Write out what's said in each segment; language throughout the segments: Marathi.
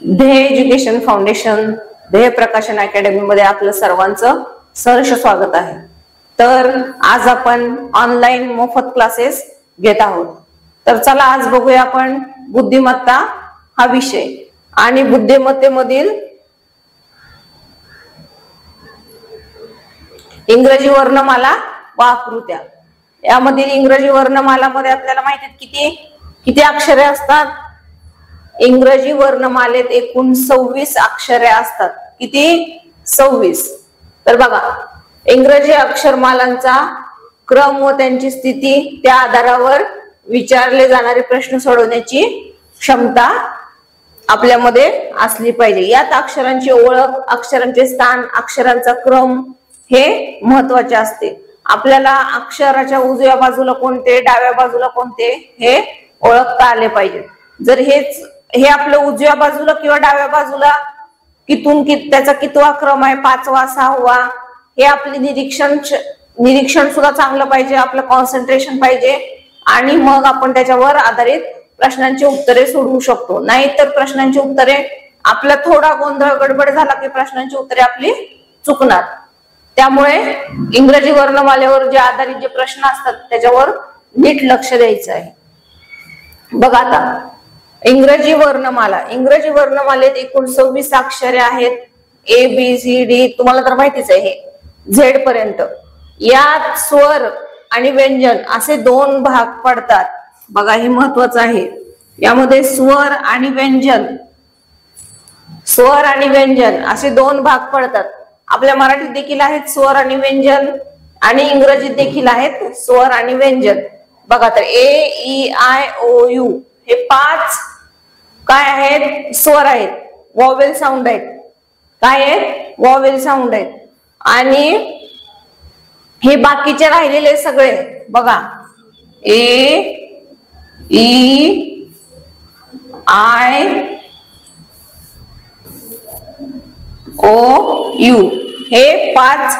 ध्येय एज्युकेशन फाउंडेशन ध्येय प्रकाशन अकॅडमी मध्ये आपलं सर्वांचं सहर्ष स्वागत आहे। तर आज आपण ऑनलाईन मोफत क्लासेस घेत आहोत। तर चला आज बघूया आपण बुद्धिमत्ता हा विषय आणि बुद्धिमत्तेमधील इंग्रजी वर्णमाला व आकृत्या। यामधील इंग्रजी वर्णमाला मध्ये आपल्याला माहिती आहे किती अक्षरे असतात। इंग्रजी वर्णमालेत एकूण 26 अक्षरे असतात। किती? 26। तर बघा, इंग्रजी अक्षरमालांचा क्रम व त्यांची स्थिती त्या आधारावर विचारले जाणारे प्रश्न सोडवण्याची क्षमता आपल्यामध्ये असली पाहिजे। यात अक्षरांची ओळख, अक्षरांचे स्थान, अक्षरांचा क्रम हे महत्त्वाचे असते। आपल्याला अक्षराच्या उजव्या बाजूला कोणते, डाव्या बाजूला कोणते हे ओळखता आले पाहिजे। जर हे आपलं उजव्या बाजूला किंवा डाव्या बाजूला त्याचा कितवा क्रम आहे, 5वा 6वा, हे आपले निरीक्षण सुद्धा चांगलं पाहिजे, आपलं कॉन्सन्ट्रेशन पाहिजे आणि मग आपण त्याच्यावर आधारित प्रश्नांची उत्तरे सोडवू शकतो। नाहीतर प्रश्नांची उत्तरे आपला थोडा गोंधळ गडबड झाला की प्रश्नांची उत्तरे आपली चुकणार। त्यामुळे इंग्रजी वर्णमालेवर जे आधारित जे प्रश्न असतात त्याच्यावर नीट लक्ष द्यायचं आहे। बघा आता इंग्रजी इंग्रजी वर्णमालेत एकूण 26 अक्षरे आहेत। ए बी सी डी तुम्हाला तर माहितीच आहे, हे झेड पर्यंत। यात स्वर आणि व्यंजन असे 2 भाग पडतात। बघा, हे महत्वाचं आहे। यामध्ये स्वर आणि व्यंजन असे 2 भाग पडतात। आपल्या मराठीत देखील आहेत स्वर आणि व्यंजन आणि इंग्रजीत देखील आहेत स्वर आणि व्यंजन। बघा तर ए ई आय ओ यू हे 5 काय आहेत? स्वर आहेत, वॉवेल साऊंड आहेत। काय आहेत? वॉवेल साऊंड आहेत। आणि हे बाकीचे राहिलेले सगळे बघा, ए ई आय ओ यू हे 5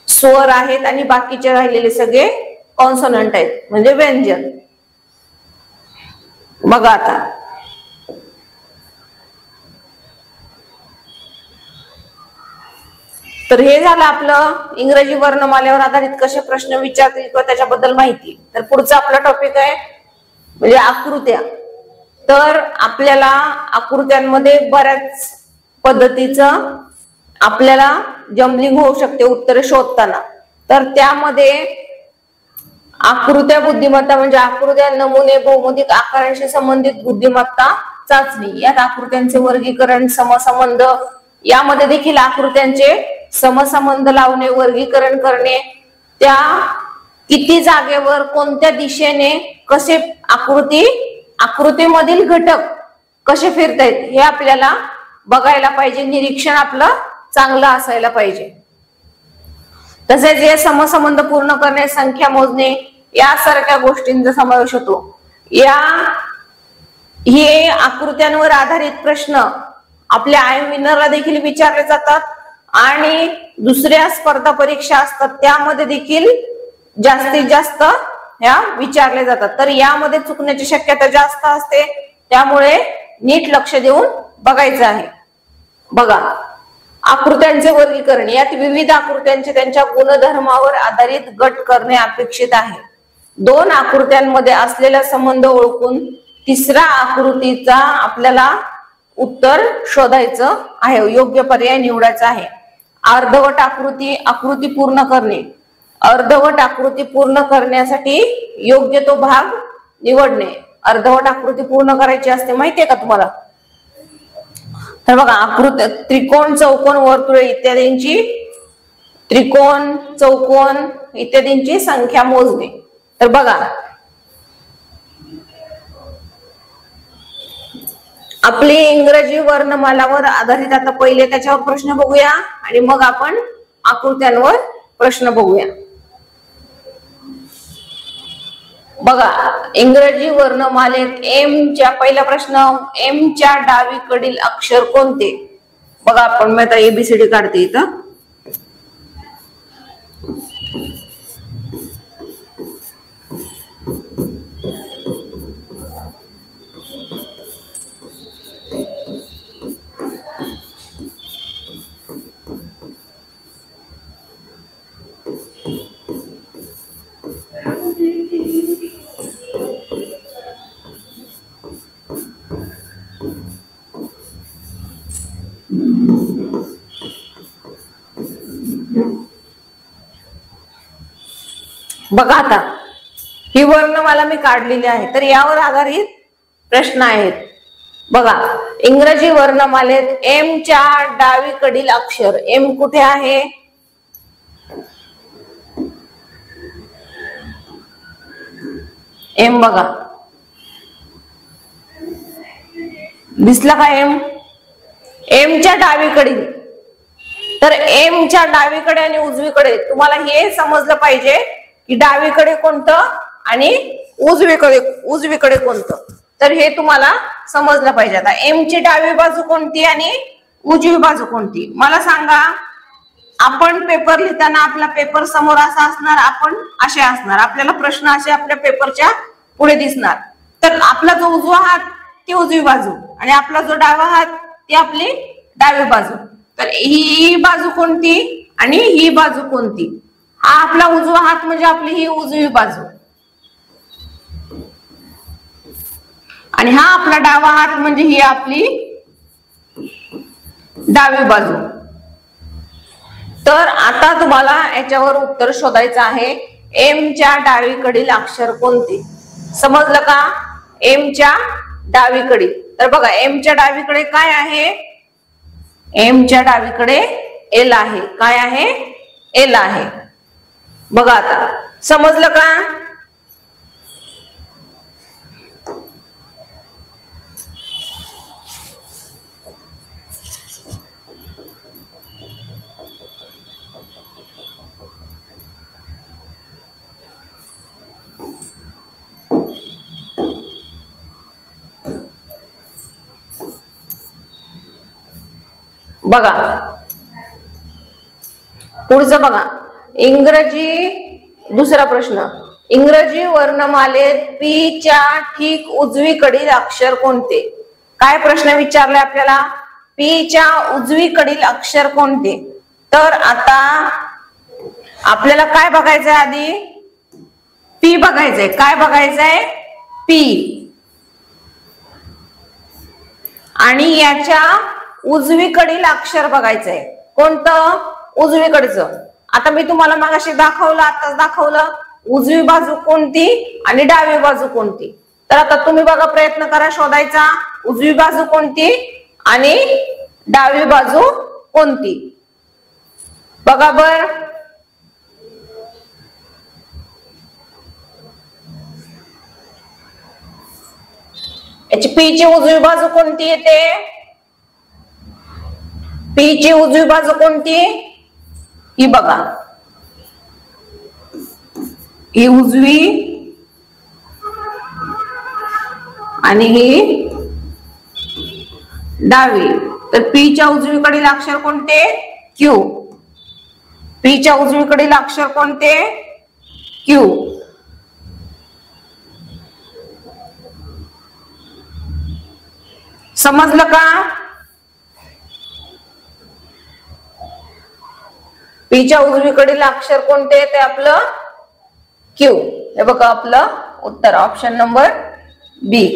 स्वर आहेत आणि बाकीचे राहिलेले सगळे कॉन्सोनंट आहेत, म्हणजे व्यंजन। बघा आता तर हे झालं आपलं इंग्रजी वर्णमालेवर आधारित कसे प्रश्न विचारतील किंवा त्याच्याबद्दल माहिती। तर पुढचा आपला टॉपिक आहे म्हणजे आकृत्या। तर आपल्याला आकृत्यांमध्ये बऱ्याच पद्धतीचं आपल्याला जम्बलिंग होऊ शकते उत्तरे शोधताना। तर त्यामध्ये आकृत्या बुद्धिमत्ता म्हणजे आकृत्या, नमुने, भौमितिक आकारांशी संबंधित बुद्धिमत्ता चाचणी। यात आकृत्यांचे वर्गीकरण, समसंबंध, यामध्ये देखील आकृत्यांचे समसंबंध लावणे, वर्गीकरण करणे, त्या किती जागेवर कोणत्या दिशेने कसे आकृतीमधील घटक कसे फिरतायत हे आपल्याला बघायला पाहिजे। निरीक्षण आपलं चांगलं असायला पाहिजे। तसेच हे समसंबंध पूर्ण करणे, संख्या मोजणे यासारख्या गोष्टींचा समावेश होतो। हे आकृत्यांवर आधारित प्रश्न आपल्या IMWinner देखील विचारले जातात आणि दुसऱ्या स्पर्धा परीक्षा असतात त्यामध्ये देखील जास्तीत जास्त ह्या विचारले जातात। तर यामध्ये चुकण्याची शक्यता जास्त असते, त्यामुळे नीट लक्ष देऊन बघायचं आहे। बघा, आकृत्यांचे वर्गीकरण। यात विविध आकृत्यांचे त्यांच्या गुणधर्मावर आधारित गट करणे अपेक्षित आहे। 2 आकृत्यांमध्ये असलेला संबंध ओळखून तिसऱ्या आकृतीचा आपल्याला उत्तर शोधायचं आहे, योग्य पर्याय निवडायचा आहे। अर्धवट आकृती पूर्ण करणे। अर्धवट आकृती पूर्ण करण्यासाठी योग्य तो भाग निवडणे। अर्धवट आकृती पूर्ण करायची असते, माहितीये का तुम्हाला? तर बघा, आकृती त्रिकोण, चौकोन, वर्तुळे इत्यादींची संख्या मोजणे। तर बघा, आपली इंग्रजी वर्णमालावर आधारित आता पहिले त्याच्यावर प्रश्न बघूया आणि मग आपण आकृत्यांवर प्रश्न बघूया। बघा, इंग्रजी वर्णमालेत एमच्या पहिला प्रश्न, एमच्या डावीकडील अक्षर कोणते? बघा, आपण मी आता ABCD काढते इथं। बघा आता ही वर्णमाला मी काढलेली आहे, तर यावर आधारित प्रश्न आहेत. बघा, इंग्रजी वर्णमालेत एम च्या डावीकडील अक्षर, एम कुठे आहे? एम बघा, दिसला का एम? एम च्या डावीकडील, तर एम च्या डावीकडे आणि उजवीकडे तुम्हाला हे समजलं पाहिजे की डावीकडे कोणतं आणि उजवीकडे कोणतं, तर हे तुम्हाला समजलं पाहिजे. आता एम ची डावी बाजू कोणती आणि उजवी बाजू कोणती मला सांगा. आपण पेपर लिहिताना आपला पेपर समोर असा असणार, आपण असे असणार, आपल्याला प्रश्न असे आपल्या पेपरच्या पुढे दिसणार. तर आपला जो उजवा हात ती उजवी बाजू आणि आपला जो डावा हात ती आपली डावी बाजू. तर ही बाजू कोणती आणि ही बाजू कोणती? हा आपला उजवा हात म्हणजे आपली ही उजवी बाजू आणि हा आपला डावा हात म्हणजे ही आपली डावी बाजू. तर आता तुम्हाला याच्यावर उत्तर शोधायचं आहे. एम च्या डावीकडील अक्षर कोणते? समजलं का? एम च्या डावीकडील, तर बघा एम च्या डावीकडे काय आहे? एम च्या डावीकडे एल आहे. काय आहे? एल आहे. बघा आता समजलं का? बघा पुढचं बघा, इंग्रजी दुसरा प्रश्न. इंग्रजी वर्णमालेत पी च्या ठीक उजवीकडील अक्षर कोणते? काय प्रश्न विचारले आपल्याला? पी च्या उजवीकडील अक्षर कोणते? तर आता आपल्याला काय बघायचंय? आधी पी बघायचंय. काय बघायचंय? पी. आणि याच्या उजवीकडील अक्षर बघायचंय. कोणतं? उजवीकडचं. आता मी तुम्हाला मगाशी दाखवलं, आताच दाखवलं, उजवी बाजू कोणती आणि डावी बाजू कोणती. तर आता तुम्ही बघा, प्रयत्न करा शोधायचा, उजवी बाजू कोणती आणि डावी बाजू कोणती. बघा बर, याची पी ची उजवी बाजू कोणती येते? पी ची उजवी बाजू कोणती? ही बघा, ही उजवी आणि ही डावी. तर पी च्या उजवीकडील अक्षर कोणते? क्यू. पी च्या उजवीकडील अक्षर कोणते? क्यू. समजलं का? पी च्या उजवीकडील अक्षर कोणते? ते आपलं क्यू. हे बघा आपलं उत्तर, ऑप्शन नंबर बी.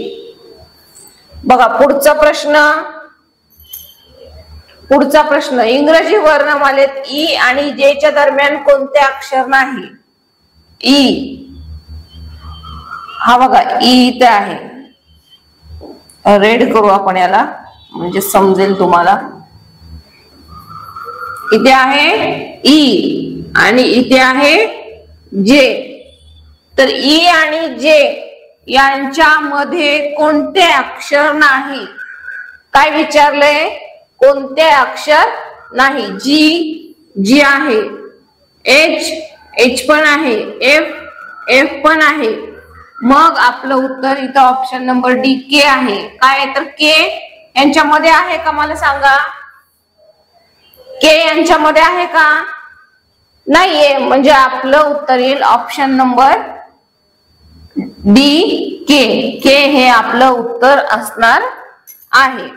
बघा पुढचा प्रश्न. पुढचा प्रश्न, इंग्रजी वर्णमालेत ई आणि जे च्या दरम्यान कोणते अक्षर नाही? ई. हा बघा ई इथे आहे. रेड करू आपण याला म्हणजे समजेल तुम्हाला. इथे आहे ई आणि इथे आहे जे. तर ई आणि जे यांच्यामध्ये कोणते अक्षर नाही? काय विचारलंय? कोणते अक्षर नाही? जी आहे, एच पण आहे, एफ पण आहे. मग आपलं उत्तर इथं ऑप्शन नंबर डी के आहे. काय तर के यांच्यामध्ये आहे का मला सांगा? के यांच्यामध्ये आहे का? नाहीये. म्हणजे आपलं उत्तर येईल ऑप्शन नंबर डी के. के हे आपलं उत्तर असणार आहे.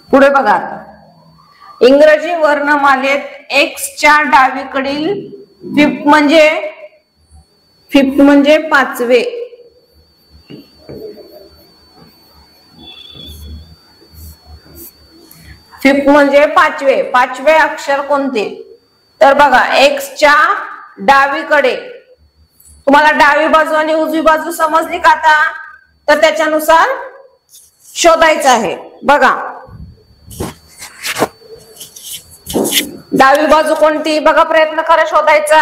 पुढे बघा, इंग्रजी वर्णमालेत एक्सच्या डावीकडील फिफ्थ म्हणजे पाचवे. फिफ्थ म्हणजे पाचवे अक्षर कोणते? तर बघा एक्सच्या डावीकडे, तुम्हाला डावी बाजू आणि उजवी बाजू समजली का आता? तर त्याच्यानुसार शोधायचं आहे. बघा डावी बाजू कोणती? बघा प्रयत्न करा शोधायचा.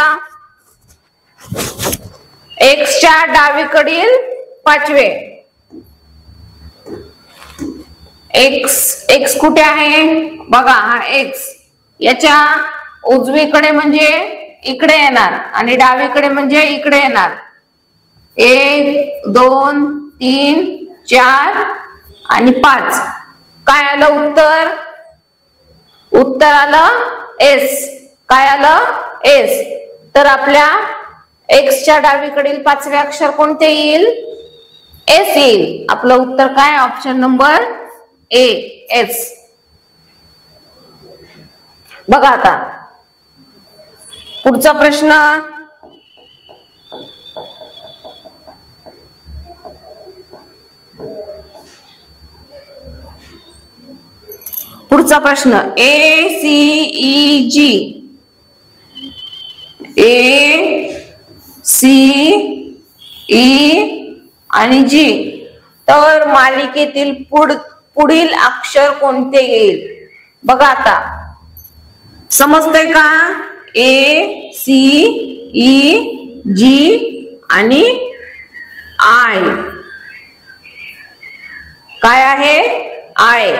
एक्सच्या डावीकडील पाचवे. एक्स कुठे आहे? बघा हा एक्स, याच्या उजवीकडे म्हणजे इकडे येणार आणि डावीकडे म्हणजे इकडे येणार. 1 2 3 4 आणि 5. काय आलं उत्तर? उत्तर आलं एस. काय आलं? एस. तर आपल्या एक्सच्या डावीकडील पाचवे अक्षर कोणते येईल? एस येईल. आपलं उत्तर काय? Option number A, S. बघा आता पुढचा प्रश्न. पुढचा प्रश्न ए सी ई जी. ए सी ई आणि जी. तर मालिकेतील पुढील अक्षर कोणते येईल? बघा आता समजतंय का? ए सी ई जी आणि आय. काय आहे? आय.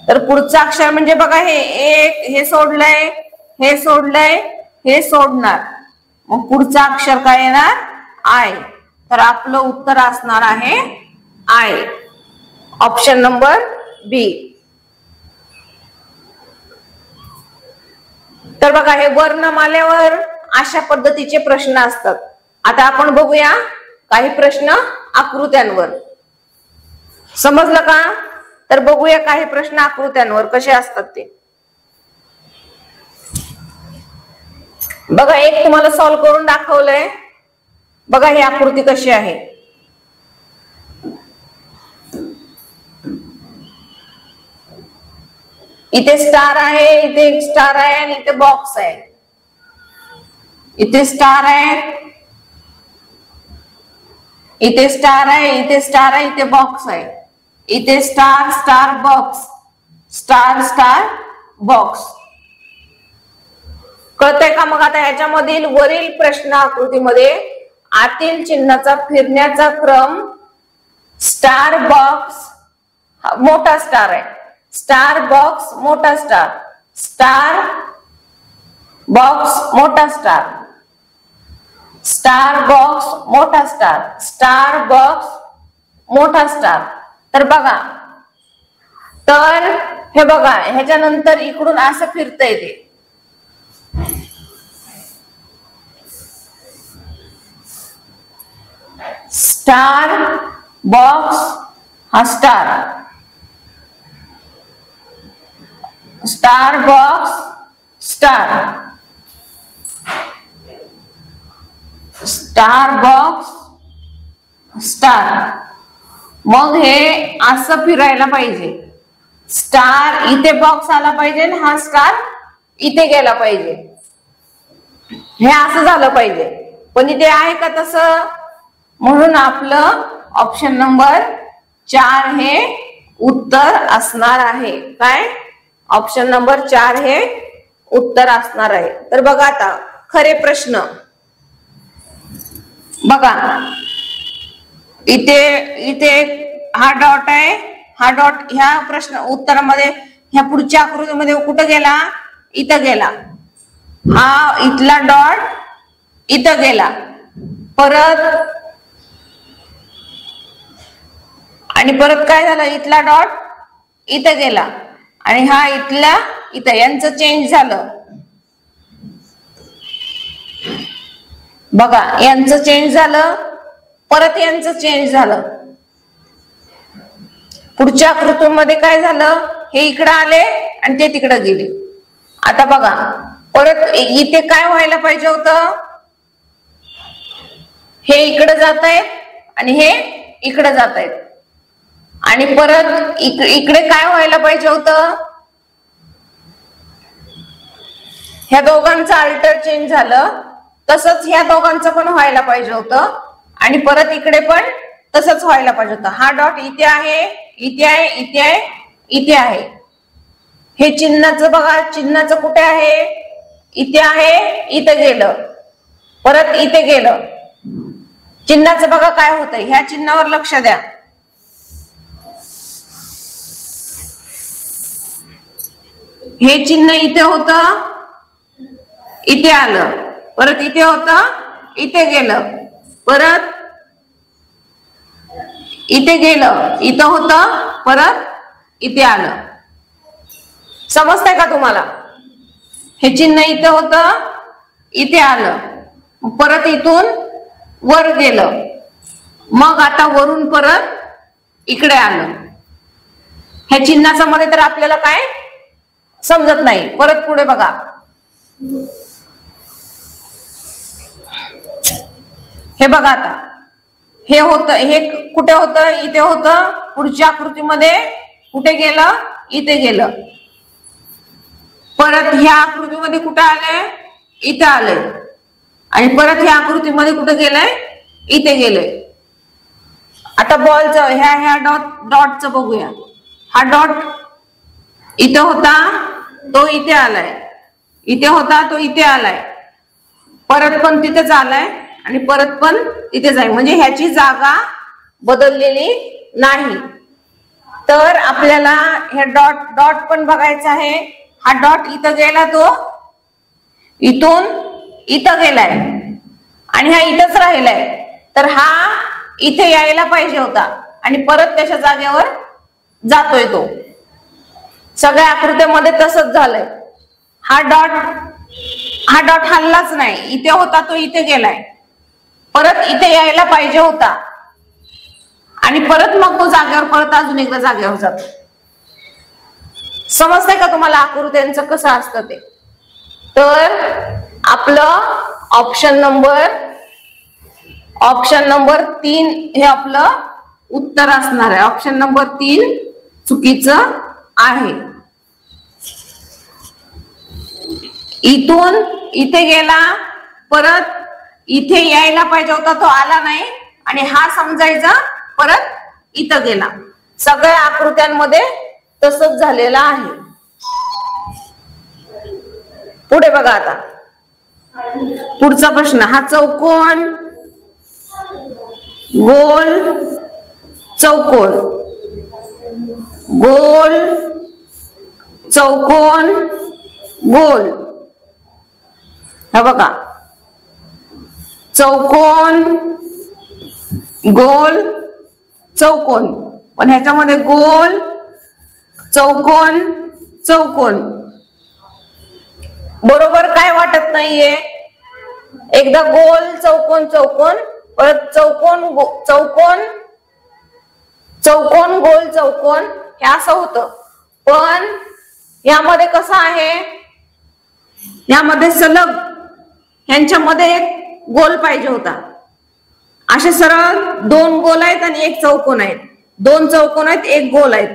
तर पुढचा अक्षर म्हणजे बघा हे एक, हे सोडलंय, हे सोडलंय, हे सोडणार, मग पुढचा अक्षर काय येणार? आय. तर आपलं उत्तर असणार आहे आय, ऑप्शन नंबर बी. तर बघा हे वर्णमालेवर अशा पद्धतीचे प्रश्न असतात. आता आपण बघूया काही प्रश्न आकृत्यांवर. समजलं का? तर बघूया काही प्रश्न आकृत्यांवर कसे असतात ते. बघा एक तुम्हाला सॉल्व्ह करून दाखवलंय. बघा ही आकृती कशी आहे. इथे स्टार आहे, इथे एक स्टार आहे आणि इथे बॉक्स आहे. इथे स्टार आहे, इथे स्टार आहे, इथे स्टार आहे, इथे बॉक्स आहे. इथे star star box, star star box. कळतंय का? मग आता ह्याच्यामधील वरील प्रश्न आकृतीमध्ये आतील चिन्हाचा फिरण्याचा क्रम स्टार बॉक्स मोठा स्टार आहे. स्टार बॉक्स मोठा स्टार, स्टार बॉक्स मोठा स्टार, स्टार बॉक्स मोठा स्टार, स्टार बॉक्स मोठा स्टार. तर बघा, तर हे बघा ह्याच्यानंतर इकडून असं फिरतंय ते. स्टार बॉक्स हा star, star box star, star box star. मग हे असं फिरायला पाहिजे. स्टार इथे बॉक्स आला पाहिजे, हा स्टार इथे गेला पाहिजे. हे असं झालं पाहिजे, पण इथे आहे का तसं? म्हणून आपलं ऑप्शन नंबर 4 हे उत्तर असणार आहे. काय? ऑप्शन नंबर 4 हे उत्तर असणार आहे. तर बघा आता खरे प्रश्न. बघा इथे हा डॉट आहे, हा डॉट ह्या प्रश्न उत्तरामध्ये ह्या पुढच्या आकृतीमध्ये कुठं गेला? इथं गेला. हा इथला डॉट इथं गेला, परत आणि परत काय झालं? इथला डॉट इथं गेला आणि हा इथला इथं, यांचं चेंज झालं. बघा यांचं चेंज झालं, परत यांचं चेंज झालं. पुढच्या आकृतीमध्ये काय झालं? हे इकडे आले आणि ते तिकडे गेले. आता बघा परत इथे काय व्हायला पाहिजे होतं, हे इकडे जात आहेत आणि हे इकडे जात आहेत, आणि परत इकडे काय व्हायला पाहिजे होतं, ह्या दोघांचं अल्टर चेंज झालं, तसंच ह्या दोघांचं पण व्हायला पाहिजे होतं, आणि परत इकडे पण तसंच व्हायला पाहिजे होतं. हा डॉट इथे आहे, इथे आहे, इथे आहे, इथे आहे. हे चिन्हाचं बघा, चिन्हाचं कुठे आहे, इथे आहे, इथे गेलं, परत इथे गेलं. चिन्हाचं बघा काय होतंय, ह्या चिन्हावर लक्ष द्या. हे चिन्ह इथे होतं, इथे आलं, परत इथे होतं, इथे गेलं, परत इथे गेलं, इथं होतं, परत इथे आलं. समजतंय का तुम्हाला? हे चिन्ह इथे होतं, इथे आलं, परत इथून वर गेलं, मग आता वरून परत इकडे आलं. ह्या चिन्हाचा मध्ये तर आपल्याला काय समजत नाही. परत पुढे बघा, हे बघा आता हे होतं, हे कुठे होतं, इथे होतं, पुढच्या आकृतीमध्ये कुठे गेलं, इथे गेलं, परत ह्या आकृतीमध्ये कुठे आले, इथे आले, आणि परत ह्या आकृतीमध्ये कुठे गेलंय, इथे गेलंय. आता बॉलचं ह्या डॉटचं बघूया. हा डॉट इथे होता, तो इथे आलाय, इथे होता, तो इथे आलाय, परत पण तिथेच आलाय, आणि परत पण तिथेच आहे, म्हणजे ह्याची जागा बदललेली नाही. तर आपल्याला हे डॉट पण बघायचं आहे. हा डॉट इथं गेला, तो इथून इथं गेलाय, आणि हा इथंच राहिलाय, तर हा इथे यायला पाहिजे होता, आणि परत त्याच्या जागेवर जातोय तो. सगळ्या आकृत्यामध्ये तसंच झालंय. हा डॉट हल्लाच नाही, इथे होता, तो इथे गेलाय, परत इथे यायला पाहिजे होता, आणि परत मग तो जागेवर परत अजून एकदा जागेवर जातो. समजतंय का तुम्हाला आकृत्यांचं कसं असतं ते? तर आपलं ऑप्शन नंबर 3 हे आपलं उत्तर असणार आहे. ऑप्शन नंबर 3 चुकीचं आहे. इथून इथे गेला, परत इथे यायला पाहिजे होता, तो आला नाही, आणि हा समजायचा परत इथं गेला. सगळ्या आकृत्यांमध्ये तसंच झालेलं आहे. पुढे बघा आता पुढचा प्रश्न. हा चौकोन, गोल, चौकोन, गोल, चौकोन, गोल. हा बघा, चौकोन, गोल, चौकोन, पण ह्याच्यामध्ये गोल, चौकोन, चौकोन बरोबर काय वाटत नाहीये. एकदा गोल, चौकोन, चौकोन, परत चौकोन, चौकोन, चौकोन, गोल, चौकोन, हे असं होतं. पण यामध्ये कसं आहे, यामध्ये सलग ह्यांच्यामध्ये एक गोल पाहिजे होता. असे सरळ 2 गोल आहेत आणि 1 चौकोन आहे. 2 चौकोन आहेत, 1 गोल आहेत.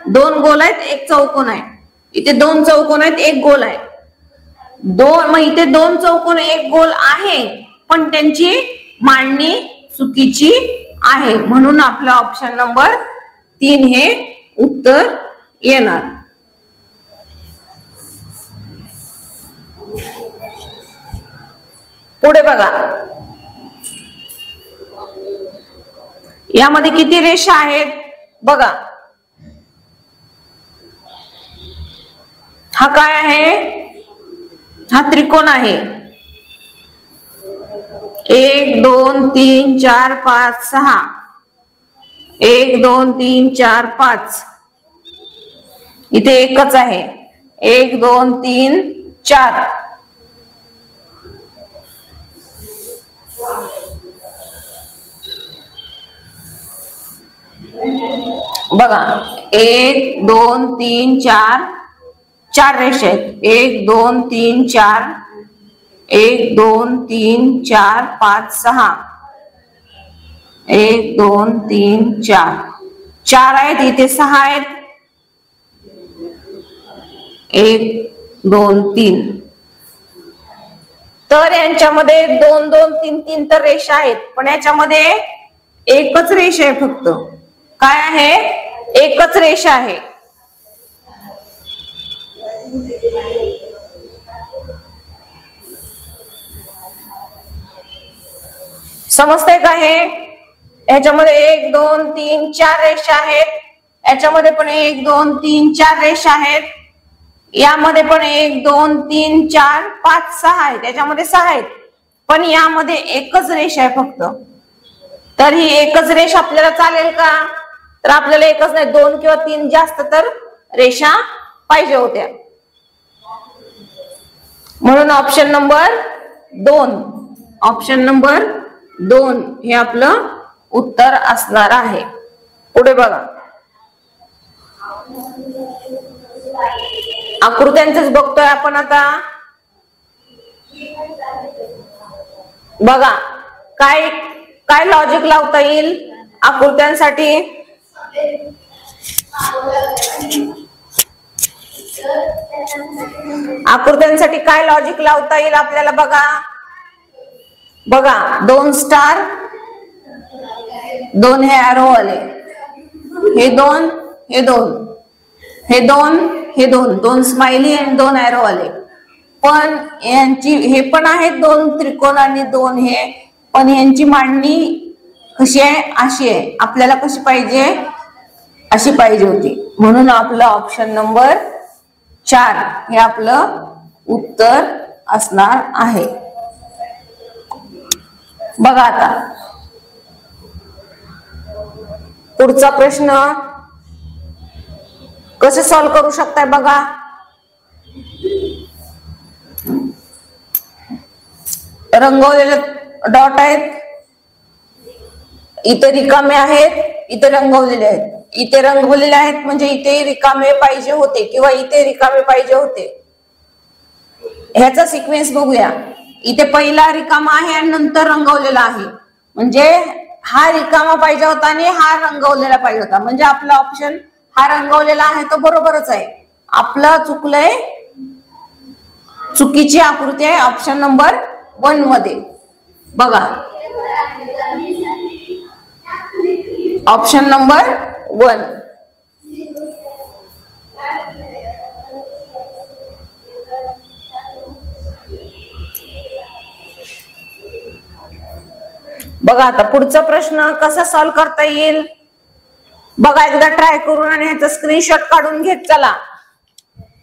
2 गोल आहेत, 1 चौकोन आहे. इथे 2 चौकोन आहेत, 1 गोल आहे. मग इथे 2 चौकोन 1 गोल आहे, पण त्यांची मांडणी चुकीची आहे, म्हणून आपला ऑप्शन नंबर 3 हे उत्तर येणार. पुढे बघा, यामध्ये किती रेषा आहेत बघा. हा काय आहे, हा त्रिकोण आहे. 1 2 3 4 5 6, 1 2 3 4 5, इथे एकच आहे. 1 2 3 4. बघा 1 2 3 4 4 रेषा आहेत, 1 2 3 4, 1 2 3 4 5 6, 1 2 3 4, 4 आहेत, इथे 6 आहेत, 1 2 3. तर यांच्यामध्ये 2 2 3 3 तर रेषा आहेत, पण याच्यामध्ये एकच रेषा आहे फक्त. काय आहे? एकच रेषा आहे. समजतंय का हे? याच्यामध्ये 1 2 3 4 रेषा आहेत, याच्यामध्ये पण 1 2 3 4 रेषा आहेत, यामध्ये पण 1 2 3 4 5 6 आहेत, याच्यामध्ये 6 आहेत, पण यामध्ये एकच रेषा आहे फक्त. तर ही एकच रेषा आपल्याला चालेल का? तर आपल्याला एकच नाही, 2 किंवा 3 जास्त तर रेषा पाहिजे होत्या. म्हणून ऑप्शन नंबर 2, ऑप्शन नंबर 2 हे आपलं उत्तर असणार आहे. पुढे बघा, आकृत्यांचंच बघतोय आपण आता. बघा, काय काय लॉजिक लावता येईल आकृत्यांसाठी? आकृत्यांसाठी काय लॉजिक लावता येईल आपल्याला? बघा बघा, 2 स्टार, 2 हे ॲरो आले, हे 2 हे 2, हे 2 हे 2, 2 स्माइली आणि 2 ॲरो आले. पण यांची हे पण आहेत 2 त्रिकोण आणि 2 हे, पण यांची मांडणी कशी आहे? अशी आहे. आपल्याला कशी पाहिजे? अशी पाहिजे होती. म्हणून आपलं ऑप्शन नंबर 4 हे आपलं उत्तर असणार आहे. बघा आता पुढचा प्रश्न कसे सॉल्व करू शकताय? बघा, रंगवलेले डॉट आहेत, इथे रिकामे आहेत, इथे रंगवलेले आहेत. इथे रंगवलेले आहेत म्हणजे इथे रिकामे पाहिजे होते किंवा इथे रिकामे पाहिजे होते. ह्याचा सिक्वेन्स बघूया. इथे पहिला रिकामा आहे आणि नंतर रंगवलेला आहे, म्हणजे हा रिकामा पाहिजे होता आणि हा रंगवलेला पाहिजे होता. म्हणजे आपला ऑप्शन हा रंगवलेला आहे तो बरोबरच आहे. आपलं चुकलंय, चुकीची आकृती आहे ऑप्शन नंबर 1 मध्ये. बघा, ऑप्शन नंबर 1. बघा आता पुढचा प्रश्न कसा सॉल्व करता येईल? बघा, एकदा ट्राय करून आणि ह्याचा स्क्रीनशॉट काढून घेत चला.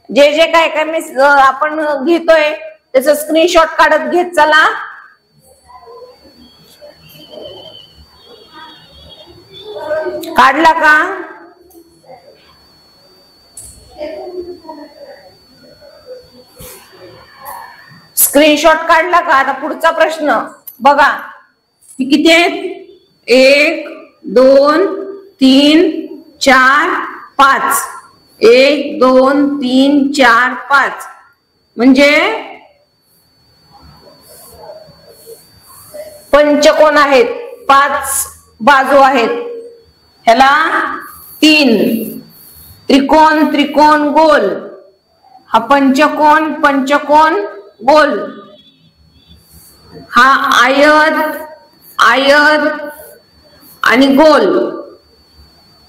जे जे काय काय मी आपण घेतोय त्याचा स्क्रीनशॉट काढत घेत चला. काढला का? स्क्रीनशॉट काढला का? आता पुढचा प्रश्न बघा, किती आहेत? 1 2 3 4 5, 1 2 3 4 5, म्हणजे पंचकोन आहेत, 5 बाजू आहेत. ह्याला 3 त्रिकोण, त्रिकोण गोल, हा पंचकोन, पंचकोन गोल, हा आयत, आयत आणि गोल.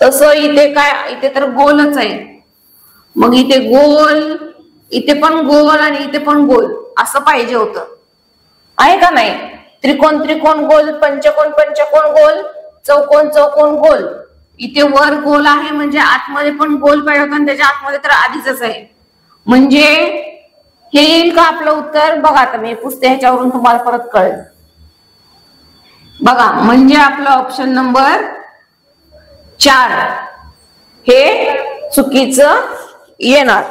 तसं इथे काय? इथे तर गोलच आहे. मग इथे गोल, इथे पण गोल आणि इथे पण गोल असं पाहिजे होतं. आहे का नाही? त्रिकोण, त्रिकोण गोल, पंचकोन, पंचकोन गोल, चौकोन, चौकोन गोल. इथे वर गोल आहे म्हणजे आतमध्ये पण गोल पाहिजे होता आणि त्याच्या आतमध्ये तर आधीच आहे. म्हणजे हे येईल का आपलं उत्तर? बघा, आता मी पुसते, ह्याच्यावरून तुम्हाला परत कळेल. बघा, म्हणजे आपलं ऑप्शन नंबर 4 हे चुकीचं येणार.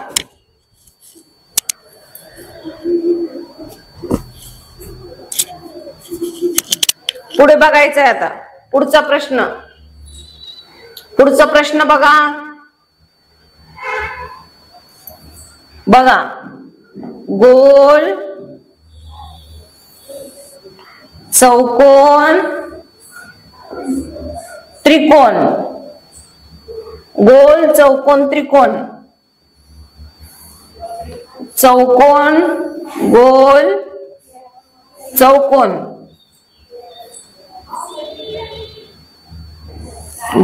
पुढे बघायचंय आता पुढचा प्रश्न. पुढचा प्रश्न बघा, बघा, गोल, चौकोन, त्रिकोण, गोल, चौकोन, त्रिकोण, चौकोन, गोल, चौकोन,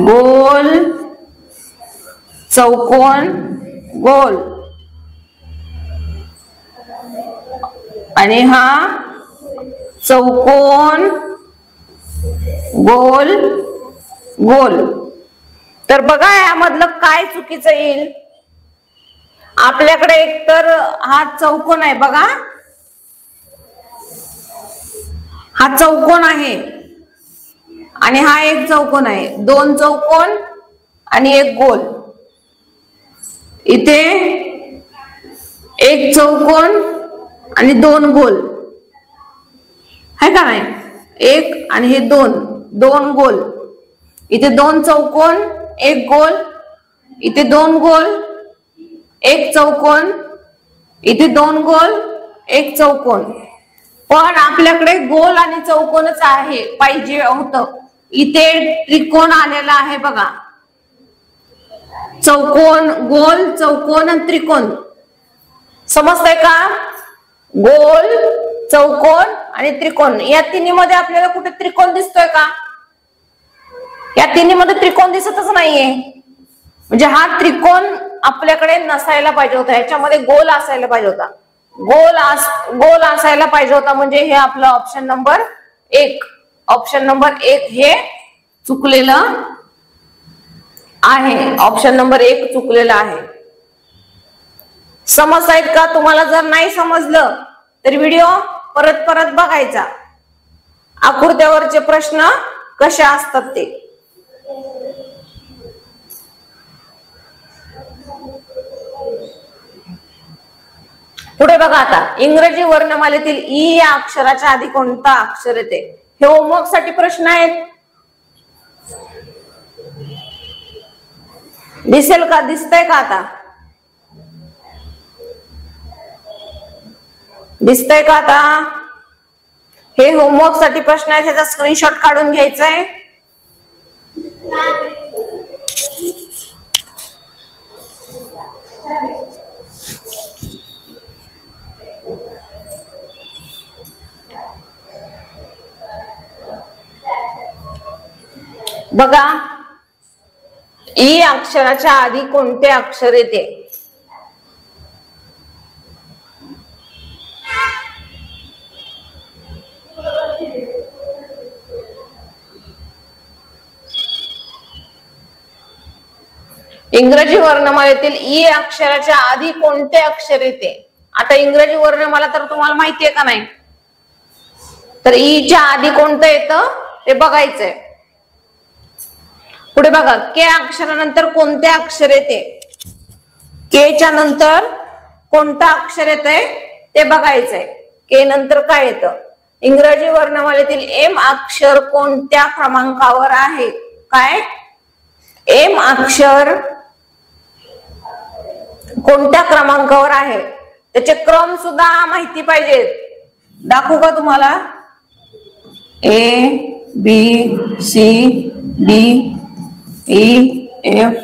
गोल, चौकोन, गोल, आणि हा चौकोन, गोल, गोल. तर बघा यामधलं काय चुकीचं येईल. आपल्याकडे एकतर हा चौकोन आहे बघा, हा चौकोन आहे आणि हा एक चौकोन आहे. दोन चौकोन आणि एक गोल. इथे एक चौकोन आणि दोन गोल आहे का नाही. एक आणि हे दोन, दोन गोल. इथे दोन चौकोन, एक गोल. इथे दोन गोल, एक चौकोन. इथे दोन गोल, एक चौकोन. पण आपल्याकडे गोल आणि चौकोनच आहे पाहिजे होतं. इथे त्रिकोण आलेला आहे बघा. चौकोन, गोल, चौकोन आणि त्रिकोण. समजतंय का. गोल, चौकोन आणि त्रिकोण. या तिन्हीमध्ये आपल्याला कुठे त्रिकोण दिसतोय का. या तिन्हीमध्ये त्रिकोण दिसतच नाहीये. म्हणजे हा त्रिकोण आपल्याकडे नसायला पाहिजे होता. ह्याच्यामध्ये गोल असायला पाहिजे होता. गोल असायला पाहिजे होता. म्हणजे हे आपलं ऑप्शन नंबर 1. ऑप्शन नंबर 1 हे चुकलेलं आहे. ऑप्शन नंबर 1 चुकलेलं आहे. समजतायत का. तुम्हाला जर नाही समजलं तर व्हिडिओ परत परत बघायचा. आकृत्यावरचे प्रश्न कसे असतात ते. पुढे बघा आता. इंग्रजी वर्णमालेतील ई या अक्षराच्या आधी कोणता अक्षर येते. हे होमवर्क साठी प्रश्न आहेत. दिसेल का. दिसतंय का आता. दिसतंय का आता. हे होमवर्क साठी प्रश्न आहे. त्याचा स्क्रीनशॉट काढून घ्यायचा आहे. बघा, ई अक्षराच्या आधी कोणते अक्षर येते. इंग्रजी वर्णमालेतील ई अक्षराच्या आधी कोणते अक्षर येते. आता इंग्रजी वर्णमाला तर तुम्हाला माहितीये का नाही. तर ई च्या आधी कोणतं येतं ते बघायचंय. पुढे बघा, के अक्षरानंतर कोणते अक्षर येते. के च्या नंतर कोणतं अक्षर येतंय ते बघायचंय. के नंतर काय येतं. इंग्रजी वर्णमालेतील एम अक्षर कोणत्या क्रमांकावर आहे. काय. एम अक्षर कोणत्या क्रमांकावर आहे. त्याचे क्रम सुद्धा माहिती पाहिजेत. दाखवू का तुम्हाला. ABCD EFGHIJKLMNOP.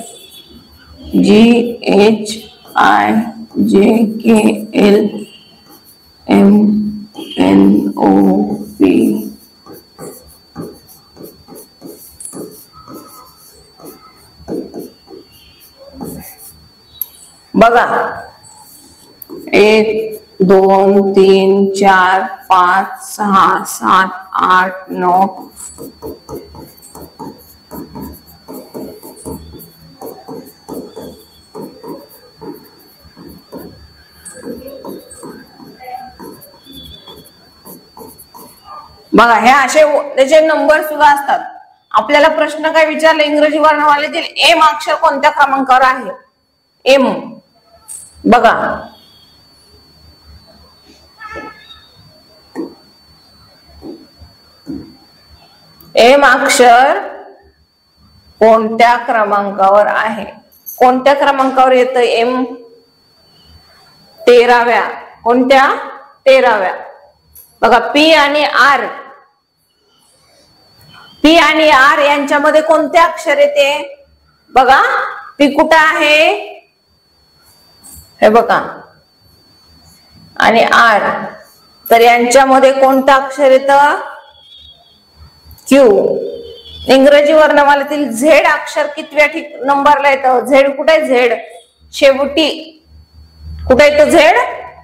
बघा, 1 2 3 4 5 6 7 8 9. बघा, हे असे त्याचे नंबर सुद्धा असतात. आपल्याला प्रश्न काय विचारले. इंग्रजी वर्णमालेतील एम अक्षर कोणत्या क्रमांकावर आहे. एम. बघा, एम अक्षर कोणत्या क्रमांकावर आहे. कोणत्या क्रमांकावर येतं एम. 13व्या. कोणत्या? 13व्या. बघा पी आणि आर, पी आणि आर यांच्यामध्ये कोणते अक्षर येते? बघा पी कुठं आहे? हे बघा, आणि आर, तर यांच्यामध्ये कोणतं अक्षर येतं? क्यू. इंग्रजी वर्णमालेतील झेड अक्षर कितव्या नंबरला येतं? झेड कुठे आहे? झेड शेवटी. कुठे येतं झेड?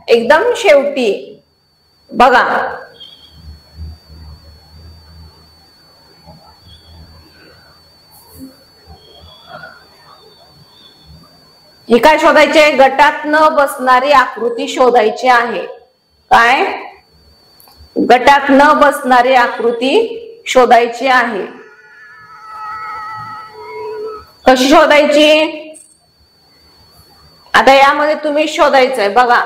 एकदम शेवटी. बघा हे काय शोधायचे? गटात न बसणारी आकृती शोधायची आहे. काय? गटात न बसणारी आकृती शोधायची आहे. कशी शोधायची? आता यामध्ये तुम्ही शोधायचंय. बघा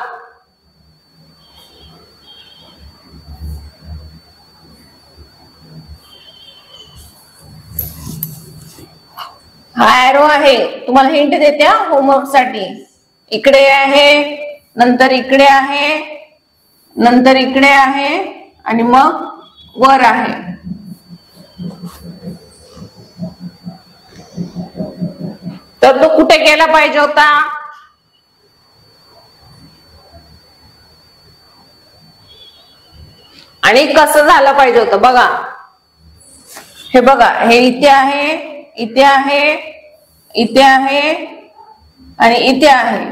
हा एरो आहे, तुम्हाला हिंट देते होमवर्क साठी. इकडे आहे, नंतर इकडे आहे, नंतर इकडे आहे, आणि मग वर आहे. तर तो कुठे गेला पाहिजे होता? आणि कसं झालं पाहिजे होतं? बघा हे बघा, हे इथे आहे, इथे आहे, इथे आहे, आणि इथे आहे.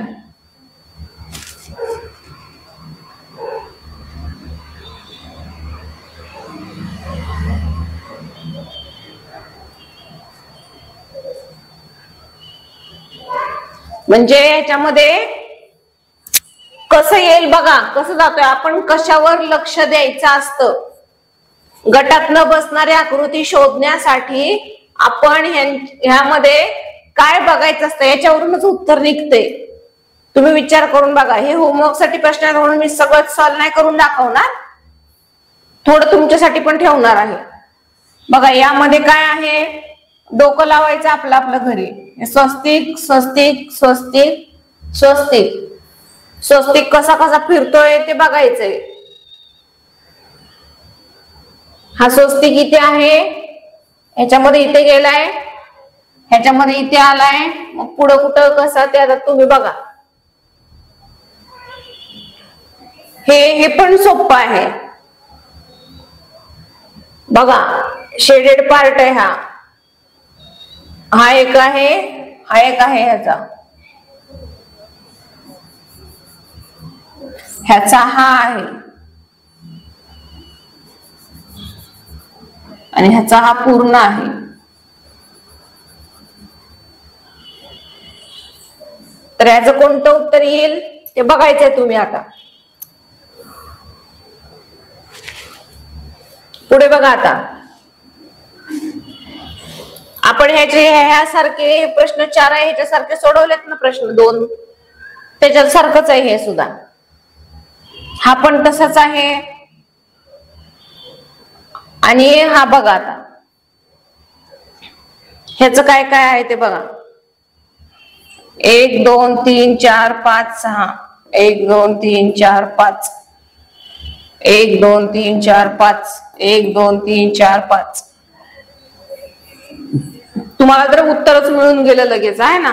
म्हणजे याच्यामध्ये कसं येईल बघा, कसं जातोय आपण, कशावर लक्ष द्यायचं असतं. गटात न बसणारी आकृती शोधण्यासाठी आपण ह्यामध्ये काय बघायचं असतं, याच्यावरूनच उत्तर निघते. तुम्ही विचार करून बघा. हे होमवर्क साठी प्रश्न आहे म्हणून मी सगळं सॉल्व्ह नाही करून दाखवणार, थोडं तुमच्यासाठी पण ठेवणार आहे. बघा यामध्ये काय आहे? डोकं लावायचं आपलं आपलं घरी. स्वस्तिक स्वस्तिक स्वस्तिक स्वस्तिक. स्वस्तिक कसा कसा फिरतोय ते बघायचंय. हा स्वस्तिक इथे आहे, ह्याच्यामध्ये इथे गेलाय, ह्याच्यामध्ये इथे आलाय, मग पुढं कुठं कसं ते आता तुम्ही बघा. हे पण सोपं आहे. बघा शेडेड पार्ट आहे हा, हा एक आहे, हा एक आहे, ह्याचा हा आहे, आणि ह्याचा हा पूर्ण आहे. तर ह्याचं कोणतं उत्तर येईल ते बघायचंय तुम्ही. आता पुढे बघा. आता आपण ह्यासारखे प्रश्न 4 आहे ह्याच्यासारखे सोडवलेत ना प्रश्न 2, त्याच्यात सारखंच आहे हे सुद्धा. हा पण तसाच आहे, आणि हा बघा. आता ह्याच काय काय आहे ते बघा. 1 2 3 4 5 6, 1 2 3 4 5, 1 2 3 4 5, 1 2 3 4 5. तुम्हाला तर उत्तरच मिळून गेलं लगेच आहे ना.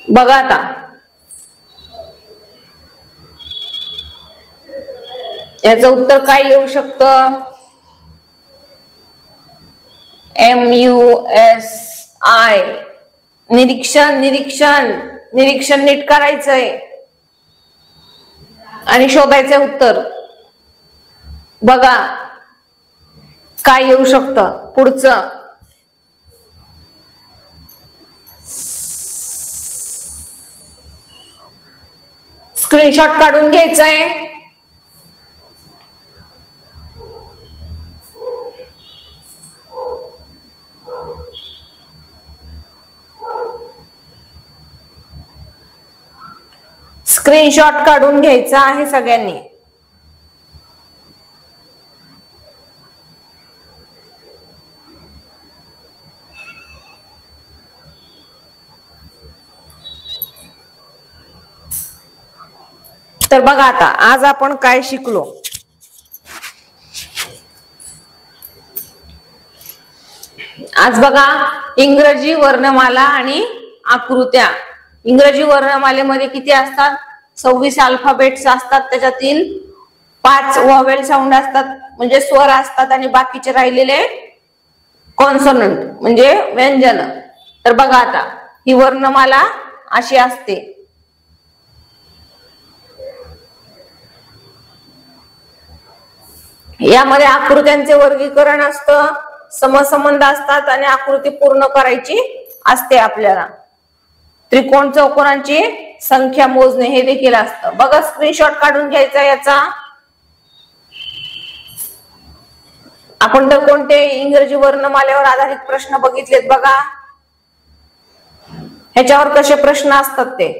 बघा आता याचं उत्तर काय येऊ शकतं? MUSI. निरीक्षण निरीक्षण निरीक्षण नीट करायचंय आणि शोधायचंय उत्तर. बघा काय येऊ शकतं पुढचं. स्क्रीनशॉट काढून घ्यायचंय. स्क्रीनशॉट काढून घ्यायचा आहे सगळ्यांनी. तर बघा आता आज आपण काय शिकलो. आज बघा इंग्रजी वर्णमाला आणि आकृत्या. इंग्रजी वर्णमालेमध्ये किती असतात? 26 अल्फाबेट्स असतात. त्याच्यातील 5 व्हॉवेल साऊंड असतात म्हणजे स्वर असतात आणि बाकीचे राहिलेले कॉन्सोनंट म्हणजे व्यंजन. तर बघा आता ही वर्णमाला अशी असते. यामध्ये आकृत्यांचे वर्गीकरण असतं, समसंबंध असतात आणि आकृती पूर्ण करायची असते आपल्याला. त्रिकोण चौकोनांची संख्या मोजणे हे देखील असतं. बघा स्क्रीनशॉट काढून घ्यायचा याचा. आपण तर कोणते इंग्रजी वर्णमालेवर आधारित प्रश्न बघितलेत बघा. ह्याच्यावर कसे प्रश्न असतात ते.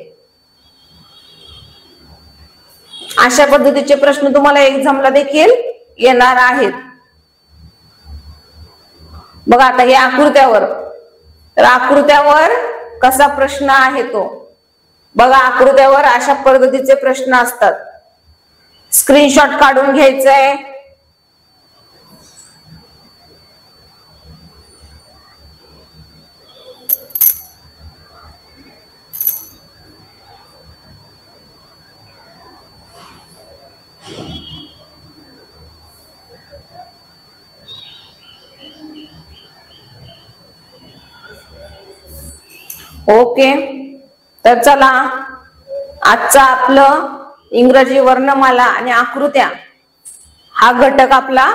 अशा पद्धतीचे प्रश्न तुम्हाला एक्झामला देखील येणार आहेत. बघा आता हे आकृत्यावर. तर आकृत्यावर कसा प्रश्न आहे तो बघा. आकृत्यावर अशा पद्धतीचे प्रश्न असतात. स्क्रीनशॉट काढून घ्यायचंय. ओके. तर चला आजचा आपलं इंग्रजी वर्णमाला आणि आकृत्या हा घटक आपला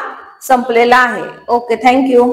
संपलेला आहे. Okay, thank you.